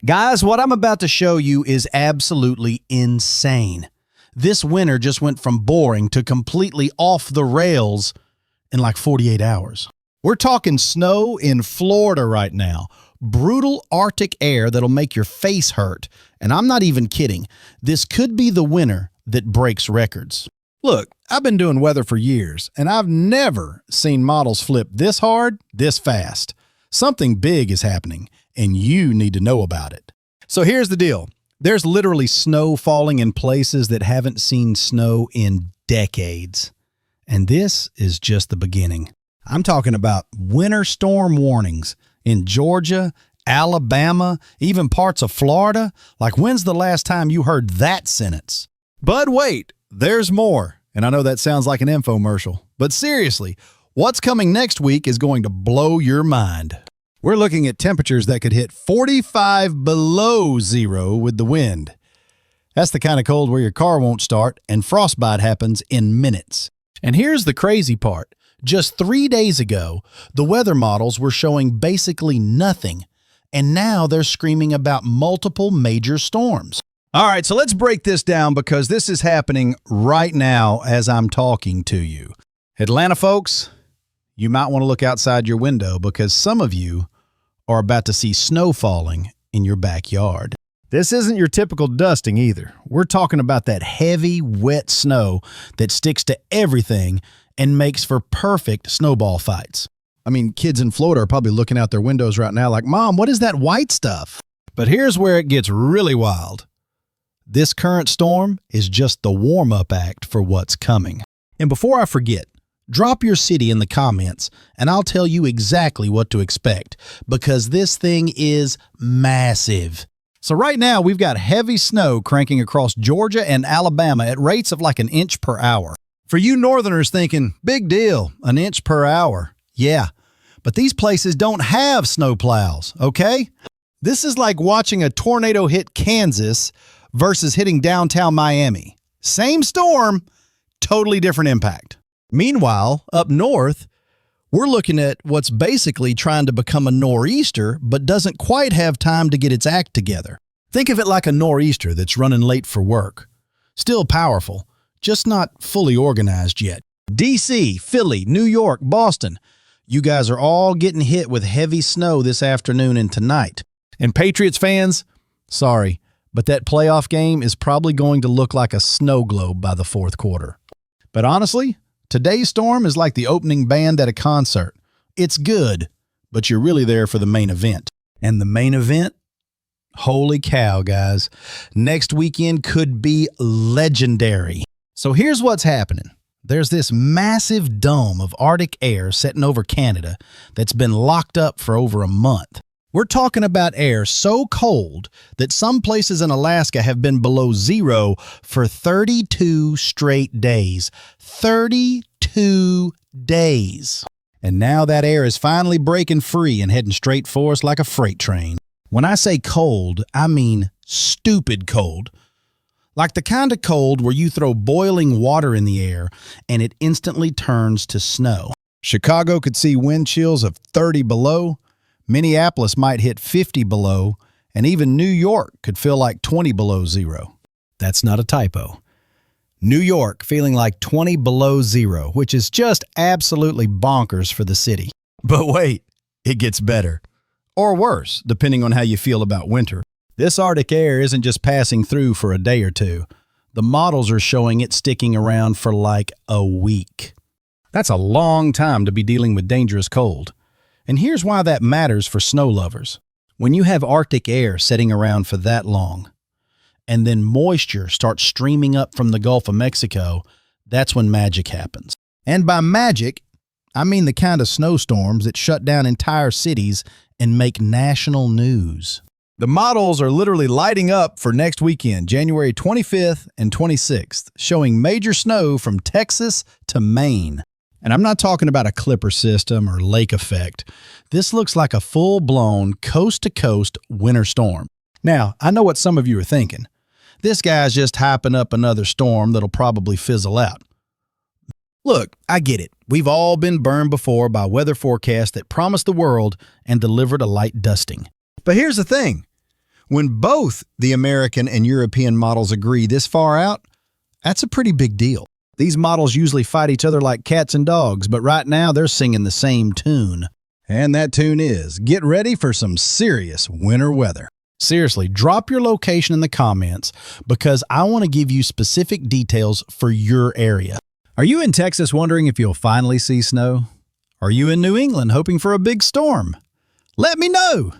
Guys, what I'm about to show you is absolutely insane. This winter just went from boring to completely off the rails in like 48 hours. We're talking snow in Florida right now. Brutal Arctic air that'll make your face hurt. And I'm not even kidding. This could be the winter that breaks records. Look, I've been doing weather for years, and I've never seen models flip this hard, this fast. Something big is happening, and you need to know about it. So here's the deal. There's literally snow falling in places that haven't seen snow in decades. And this is just the beginning. I'm talking about winter storm warnings in Georgia, Alabama, even parts of Florida. Like, when's the last time you heard that sentence? But wait, there's more. And I know that sounds like an infomercial, but seriously, what's coming next week is going to blow your mind. We're looking at temperatures that could hit 45 below zero with the wind. That's the kind of cold where your car won't start and frostbite happens in minutes. And here's the crazy part. Just 3 days ago, the weather models were showing basically nothing, and now they're screaming about multiple major storms. All right, so let's break this down because this is happening right now as I'm talking to you. Atlanta folks, you might want to look outside your window because some of you are about to see snow falling in your backyard. This isn't your typical dusting either. We're talking about that heavy, wet snow that sticks to everything and makes for perfect snowball fights. I mean, kids in Florida are probably looking out their windows right now like, Mom, what is that white stuff? But here's where it gets really wild. This current storm is just the warm-up act for what's coming. And before I forget, drop your city in the comments and I'll tell you exactly what to expect because this thing is massive. So right now we've got heavy snow cranking across Georgia and Alabama at rates of like 1 inch per hour. For you northerners thinking, big deal, 1 inch per hour. Yeah, but these places don't have snow plows, okay? This is like watching a tornado hit Kansas versus hitting downtown Miami. Same storm, totally different impact. Meanwhile, up north, we're looking at what's basically trying to become a nor'easter, but doesn't quite have time to get its act together. Think of it like a nor'easter that's running late for work. Still powerful, just not fully organized yet. DC, Philly, New York, Boston, you guys are all getting hit with heavy snow this afternoon and tonight. And Patriots fans, sorry, but that playoff game is probably going to look like a snow globe by the fourth quarter. But honestly, today's storm is like the opening band at a concert. It's good, but you're really there for the main event. And the main event? Holy cow, guys. Next weekend could be legendary. So here's what's happening. There's this massive dome of Arctic air sitting over Canada that's been locked up for over a month. We're talking about air so cold that some places in Alaska have been below zero for 32 straight days. 32 days. And now that air is finally breaking free and heading straight for us like a freight train. When I say cold, I mean stupid cold. Like the kind of cold where you throw boiling water in the air and it instantly turns to snow. Chicago could see wind chills of 30 below. Minneapolis might hit 50 below, and even New York could feel like 20 below zero. That's not a typo. New York feeling like 20 below zero, which is just absolutely bonkers for the city. But wait, it gets better. Or worse, depending on how you feel about winter. This Arctic air isn't just passing through for a day or two. The models are showing it sticking around for like a week. That's a long time to be dealing with dangerous cold. And here's why that matters for snow lovers. When you have Arctic air sitting around for that long, and then moisture starts streaming up from the Gulf of Mexico, that's when magic happens. And by magic, I mean the kind of snowstorms that shut down entire cities and make national news. The models are literally lighting up for next weekend, January 25th and 26th, showing major snow from Texas to Maine. And I'm not talking about a clipper system or lake effect. This looks like a full-blown, coast-to-coast winter storm. Now, I know what some of you are thinking. This guy's just hyping up another storm that'll probably fizzle out. Look, I get it. We've all been burned before by weather forecasts that promised the world and delivered a light dusting. But here's the thing. When both the American and European models agree this far out, that's a pretty big deal. These models usually fight each other like cats and dogs, but right now they're singing the same tune. And that tune is, get ready for some serious winter weather. Seriously, drop your location in the comments because I want to give you specific details for your area. Are you in Texas wondering if you'll finally see snow? Are you in New England hoping for a big storm? Let me know.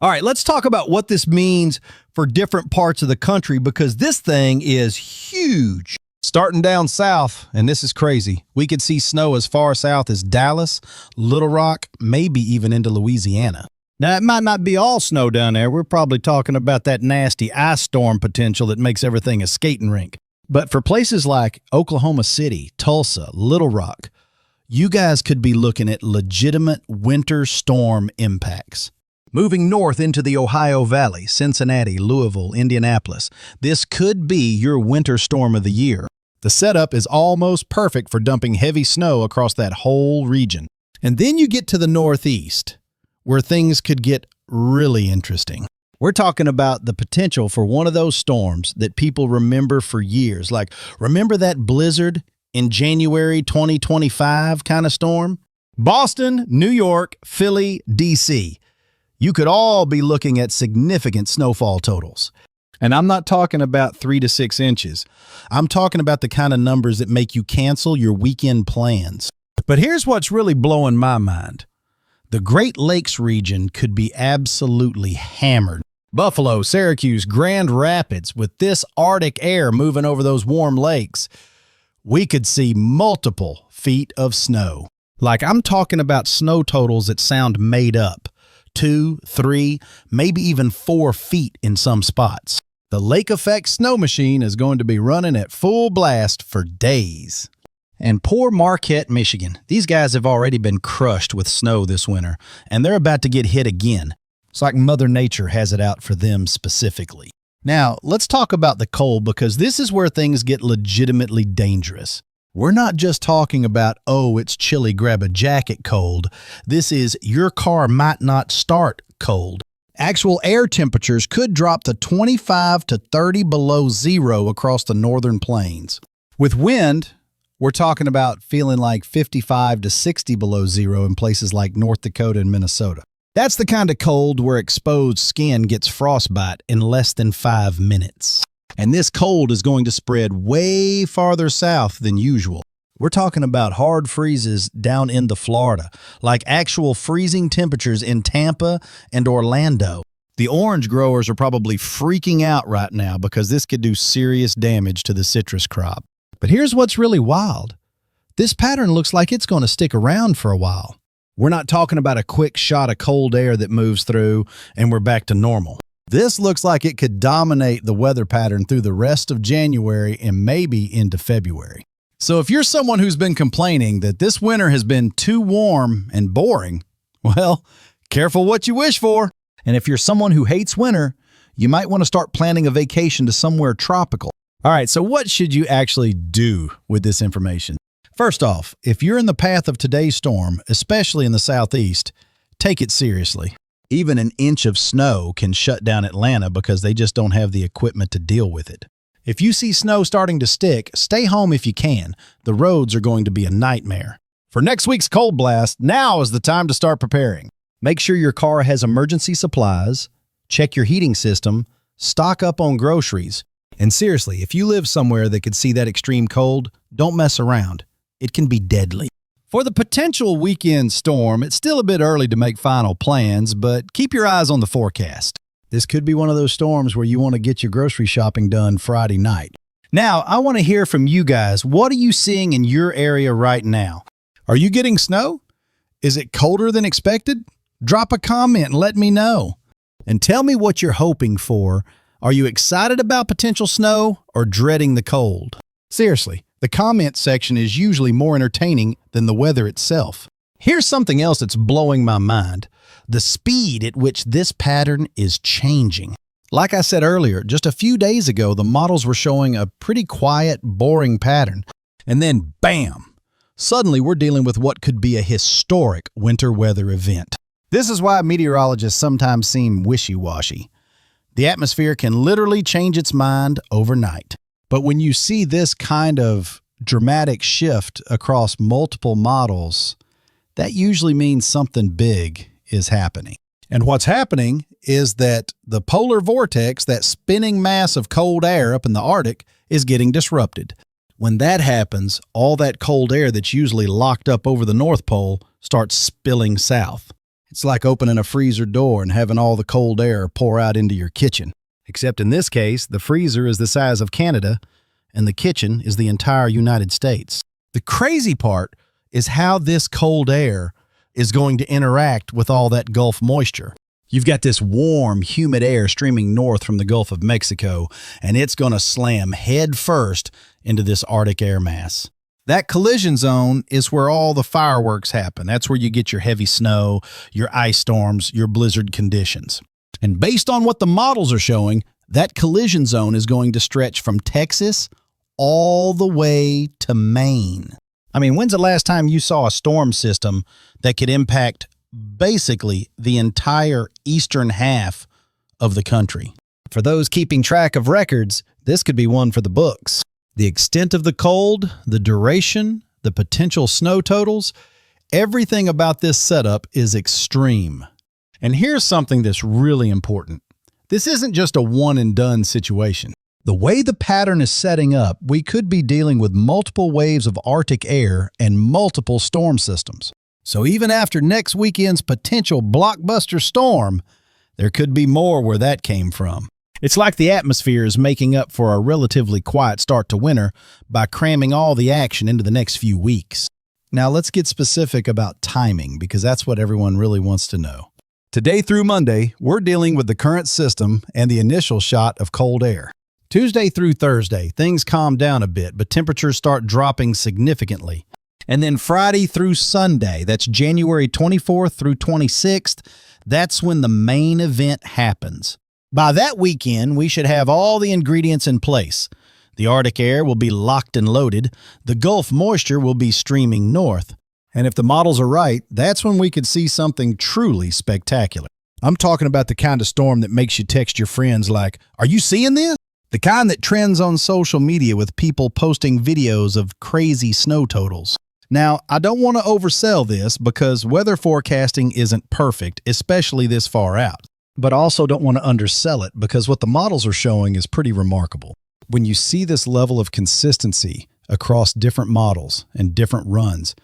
All right, let's talk about what this means for different parts of the country because this thing is huge. Starting down south, and this is crazy, we could see snow as far south as Dallas, Little Rock, maybe even into Louisiana. Now, it might not be all snow down there. We're probably talking about that nasty ice storm potential that makes everything a skating rink. But for places like Oklahoma City, Tulsa, Little Rock, you guys could be looking at legitimate winter storm impacts. Moving north into the Ohio Valley, Cincinnati, Louisville, Indianapolis, this could be your winter storm of the year. The setup is almost perfect for dumping heavy snow across that whole region. And then you get to the northeast, where things could get really interesting. We're talking about the potential for one of those storms that people remember for years. Like, remember that blizzard in January 2025 kind of storm? Boston, New York, Philly, D.C. You could all be looking at significant snowfall totals. And I'm not talking about 3 to 6 inches. I'm talking about the kind of numbers that make you cancel your weekend plans. But here's what's really blowing my mind. The Great Lakes region could be absolutely hammered. Buffalo, Syracuse, Grand Rapids, with this Arctic air moving over those warm lakes, we could see multiple feet of snow. Like, I'm talking about snow totals that sound made up. 2, 3, maybe even 4 feet in some spots. The lake effect snow machine is going to be running at full blast for days. And poor Marquette, Michigan. These guys have already been crushed with snow this winter, and they're about to get hit again. It's like Mother Nature has it out for them specifically. Now, let's talk about the cold because this is where things get legitimately dangerous. We're not just talking about, oh, it's chilly, grab a jacket cold. This is your car might not start cold. Actual air temperatures could drop to 25 to 30 below zero across the northern plains. With wind, we're talking about feeling like 55 to 60 below zero in places like North Dakota and Minnesota. That's the kind of cold where exposed skin gets frostbite in less than 5 minutes. And this cold is going to spread way farther south than usual. We're talking about hard freezes down into Florida, like actual freezing temperatures in Tampa and Orlando. The orange growers are probably freaking out right now because this could do serious damage to the citrus crop. But here's what's really wild. This pattern looks like it's going to stick around for a while. We're not talking about a quick shot of cold air that moves through and we're back to normal. This looks like it could dominate the weather pattern through the rest of January and maybe into February. So if you're someone who's been complaining that this winter has been too warm and boring, well, careful what you wish for. And if you're someone who hates winter, you might want to start planning a vacation to somewhere tropical. All right, so what should you actually do with this information? First off, if you're in the path of today's storm, especially in the southeast, take it seriously. Even an inch of snow can shut down Atlanta because they just don't have the equipment to deal with it. If you see snow starting to stick, stay home if you can. The roads are going to be a nightmare. For next week's cold blast, now is the time to start preparing. Make sure your car has emergency supplies, check your heating system, stock up on groceries. And seriously, if you live somewhere that could see that extreme cold, don't mess around. It can be deadly. For the potential weekend storm, it's still a bit early to make final plans, but keep your eyes on the forecast. This could be one of those storms where you want to get your grocery shopping done Friday night. Now, I want to hear from you guys. What are you seeing in your area right now? Are you getting snow? Is it colder than expected? Drop a comment and let me know. And tell me what you're hoping for. Are you excited about potential snow or dreading the cold? Seriously. The comment section is usually more entertaining than the weather itself. Here's something else that's blowing my mind. The speed at which this pattern is changing. Like I said earlier, just a few days ago, the models were showing a pretty quiet, boring pattern. And then, bam! Suddenly, we're dealing with what could be a historic winter weather event. This is why meteorologists sometimes seem wishy-washy. The atmosphere can literally change its mind overnight. But when you see this kind of dramatic shift across multiple models, that usually means something big is happening. And what's happening is that the polar vortex, that spinning mass of cold air up in the Arctic, is getting disrupted. When that happens, all that cold air that's usually locked up over the North Pole starts spilling south. It's like opening a freezer door and having all the cold air pour out into your kitchen. Except in this case, the freezer is the size of Canada and the kitchen is the entire United States. The crazy part is how this cold air is going to interact with all that Gulf moisture. You've got this warm, humid air streaming north from the Gulf of Mexico, and it's going to slam head first into this Arctic air mass. That collision zone is where all the fireworks happen. That's where you get your heavy snow, your ice storms, your blizzard conditions. And based on what the models are showing, that collision zone is going to stretch from Texas all the way to Maine. I mean, when's the last time you saw a storm system that could impact basically the entire eastern half of the country? For those keeping track of records, this could be one for the books. The extent of the cold, the duration, the potential snow totals, everything about this setup is extreme. And here's something that's really important. This isn't just a one-and-done situation. The way the pattern is setting up, we could be dealing with multiple waves of Arctic air and multiple storm systems. So even after next weekend's potential blockbuster storm, there could be more where that came from. It's like the atmosphere is making up for a relatively quiet start to winter by cramming all the action into the next few weeks. Now let's get specific about timing, because that's what everyone really wants to know. Today through Monday, we're dealing with the current system and the initial shot of cold air. Tuesday through Thursday, things calm down a bit, but temperatures start dropping significantly. And then Friday through Sunday, that's January 24th through 26th, that's when the main event happens. By that weekend, we should have all the ingredients in place. The Arctic air will be locked and loaded. The Gulf moisture will be streaming north. And if the models are right, that's when we could see something truly spectacular. I'm talking about the kind of storm that makes you text your friends like, "Are you seeing this?" The kind that trends on social media with people posting videos of crazy snow totals. Now, I don't want to oversell this because weather forecasting isn't perfect, especially this far out. But I also don't want to undersell it because what the models are showing is pretty remarkable. When you see this level of consistency across different models and different runs,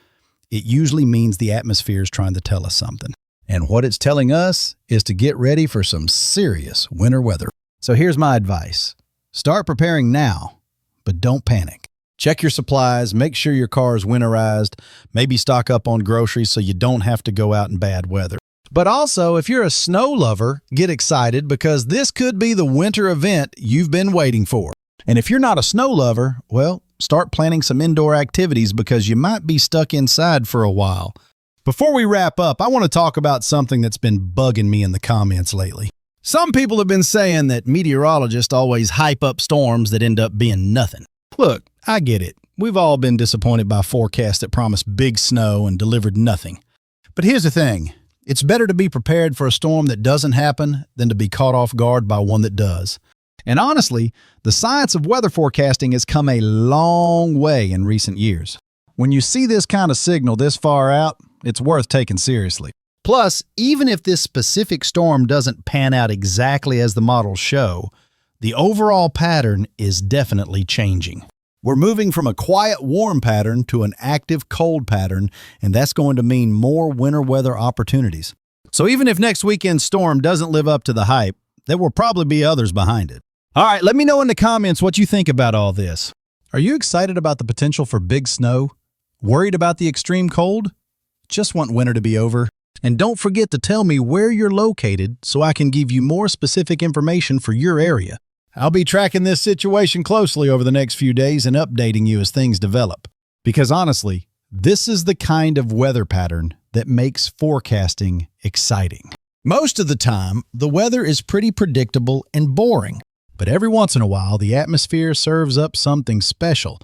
it usually means the atmosphere is trying to tell us something. And what it's telling us is to get ready for some serious winter weather. So here's my advice. Start preparing now, but don't panic. Check your supplies, make sure your car is winterized, maybe stock up on groceries so you don't have to go out in bad weather. But also, if you're a snow lover, get excited because this could be the winter event you've been waiting for. And if you're not a snow lover, well, start planning some indoor activities because you might be stuck inside for a while. Before we wrap up, I want to talk about something that's been bugging me in the comments lately. Some people have been saying that meteorologists always hype up storms that end up being nothing. Look, I get it. We've all been disappointed by forecasts that promised big snow and delivered nothing. But here's the thing. It's better to be prepared for a storm that doesn't happen than to be caught off guard by one that does. And honestly, the science of weather forecasting has come a long way in recent years. When you see this kind of signal this far out, it's worth taking seriously. Plus, even if this specific storm doesn't pan out exactly as the models show, the overall pattern is definitely changing. We're moving from a quiet, warm pattern to an active, cold pattern, and that's going to mean more winter weather opportunities. So even if next weekend's storm doesn't live up to the hype, there will probably be others behind it. All right, let me know in the comments what you think about all this. Are you excited about the potential for big snow? Worried about the extreme cold? Just want winter to be over? And don't forget to tell me where you're located so I can give you more specific information for your area. I'll be tracking this situation closely over the next few days and updating you as things develop. Because honestly, this is the kind of weather pattern that makes forecasting exciting. Most of the time, the weather is pretty predictable and boring. But every once in a while, the atmosphere serves up something special.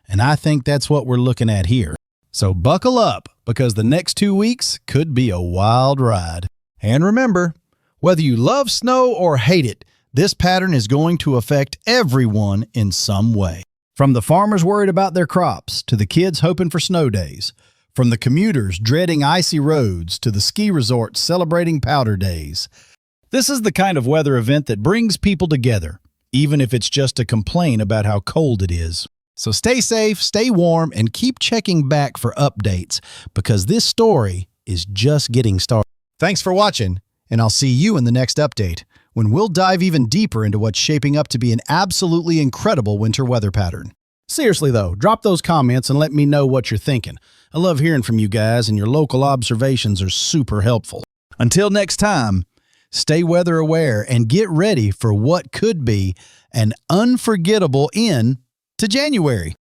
And I think that's what we're looking at here. So buckle up, because the next 2 weeks could be a wild ride. And remember, whether you love snow or hate it, This pattern is going to affect everyone in some way. From the farmers worried about their crops, to the kids hoping for snow days, from the commuters dreading icy roads, to the ski resorts celebrating powder days. This is the kind of weather event that brings people together, even if it's just to complain about how cold it is. So stay safe, stay warm, and keep checking back for updates, because this story is just getting started. Thanks for watching, and I'll see you in the next update, when we'll dive even deeper into what's shaping up to be an absolutely incredible winter weather pattern. Seriously though, drop those comments and let me know what you're thinking. I love hearing from you guys, and your local observations are super helpful. Until next time, stay weather aware and get ready for what could be an unforgettable end to January.